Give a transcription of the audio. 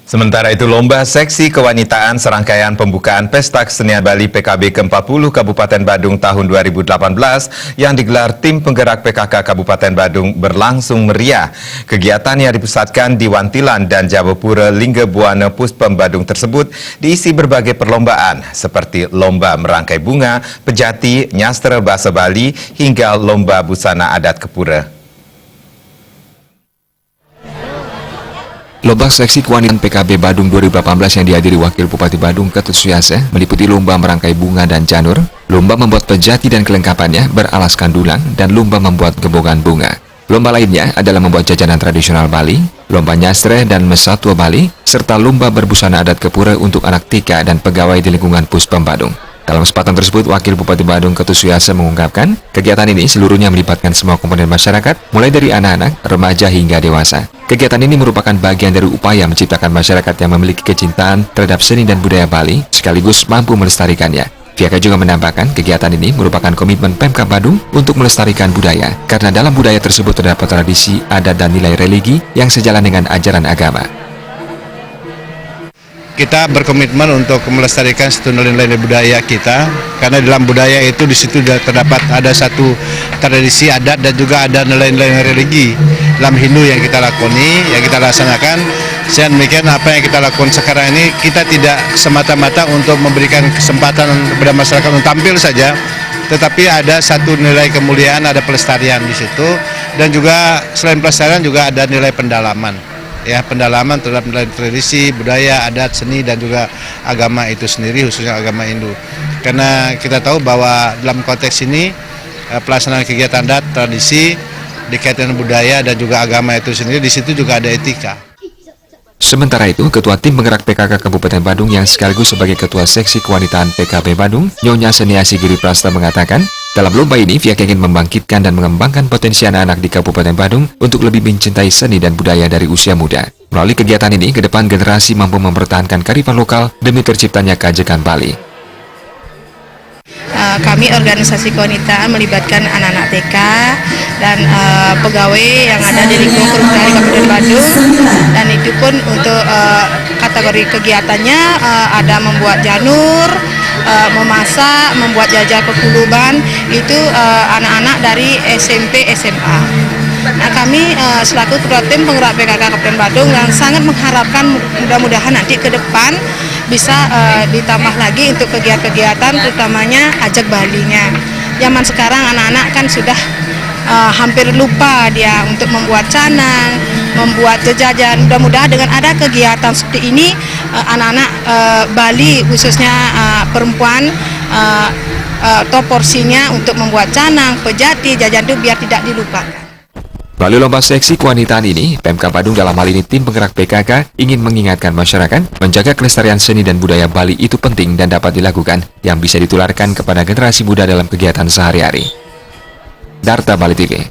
Sementara itu, lomba seksi kewanitaan serangkaian pembukaan Pesta Kesenian Bali PKB ke-40 Kabupaten Badung tahun 2018 yang digelar tim penggerak PKK Kabupaten Badung berlangsung meriah. Kegiatan yang dipusatkan di Wantilan dan Jabapura Lingga Buana Puspem Badung tersebut diisi berbagai perlombaan seperti lomba merangkai bunga, pejati, nyastra bahasa Bali hingga lomba busana adat Kepura. Lomba seksi kewanitaan PKB Badung 2018 yang dihadiri Wakil Bupati Badung Ketut Suyase meliputi lomba merangkai bunga dan janur, lomba membuat pejati dan kelengkapannya beralaskan dulang, dan lomba membuat gebogan bunga. Lomba lainnya adalah membuat jajanan tradisional Bali, lomba nyastre dan mesatwa Bali, serta lomba berbusana adat Kepura untuk anak TK dan pegawai di lingkungan Puspem Badung. Dalam kesempatan tersebut, Wakil Bupati Badung Ketut Suyase mengungkapkan, kegiatan ini seluruhnya melibatkan semua komponen masyarakat, mulai dari anak-anak, remaja hingga dewasa. Kegiatan ini merupakan bagian dari upaya menciptakan masyarakat yang memiliki kecintaan terhadap seni dan budaya Bali, sekaligus mampu melestarikannya. Pihaknya juga menambahkan, kegiatan ini merupakan komitmen Pemkab Badung untuk melestarikan budaya, karena dalam budaya tersebut terdapat tradisi, adat, dan nilai religi yang sejalan dengan ajaran agama. Kita berkomitmen untuk melestarikan satu nilai-nilai budaya kita, karena dalam budaya itu di situ terdapat ada satu tradisi adat dan juga ada nilai-nilai religi dalam Hindu yang kita lakoni, yang kita laksanakan. Saya demikian apa yang kita lakukan sekarang ini, kita tidak semata-mata untuk memberikan kesempatan kepada masyarakat untuk tampil saja, tetapi ada satu nilai kemuliaan, ada pelestarian di situ, dan juga selain pelestarian juga ada nilai pendalaman. Ya, pendalaman terhadap nilai tradisi, budaya, adat, seni, dan juga agama itu sendiri, khususnya agama Hindu. Karena kita tahu bahwa dalam konteks ini pelaksanaan kegiatan adat, tradisi, dikaitkan budaya dan juga agama itu sendiri, di situ juga ada etika. Sementara itu, Ketua Tim Penggerak PKK Kabupaten Badung yang sekaligus sebagai Ketua Seksi Kewanitaan PKB Badung, Nyonya Seniasi Giri Prasta mengatakan, dalam lomba ini pihak ingin membangkitkan dan mengembangkan potensi anak-anak di Kabupaten Badung untuk lebih mencintai seni dan budaya dari usia muda. Melalui kegiatan ini, ke depan generasi mampu mempertahankan kearifan lokal demi terciptanya keajekan Bali. Kami organisasi kewanitaan melibatkan anak-anak TK dan pegawai yang ada di lingkungan perhutani Kabupaten Badung, dan itu pun untuk kategori kegiatannya ada membuat janur, memasak, membuat jajar kekuluban, itu anak-anak dari SMP SMA. Nah, kami selaku Ketua Tim Penggerak PKK Kabupaten Badung yang sangat mengharapkan mudah-mudahan nanti ke depan bisa ditambah lagi untuk kegiatan-kegiatan terutamanya ajak Balinya. Zaman sekarang anak-anak kan sudah hampir lupa dia untuk membuat canang, membuat jajanan. Mudah-mudahan dengan ada kegiatan seperti ini anak-anak Bali khususnya perempuan atau porsinya untuk membuat canang, pejati, jajan itu biar tidak dilupakan. Melalui lomba seksi kewanitaan ini, Pemkab Badung dalam hal ini tim penggerak PKK ingin mengingatkan masyarakat menjaga kelestarian seni dan budaya Bali itu penting dan dapat dilakukan yang bisa ditularkan kepada generasi muda dalam kegiatan sehari-hari. Darta Bali TV.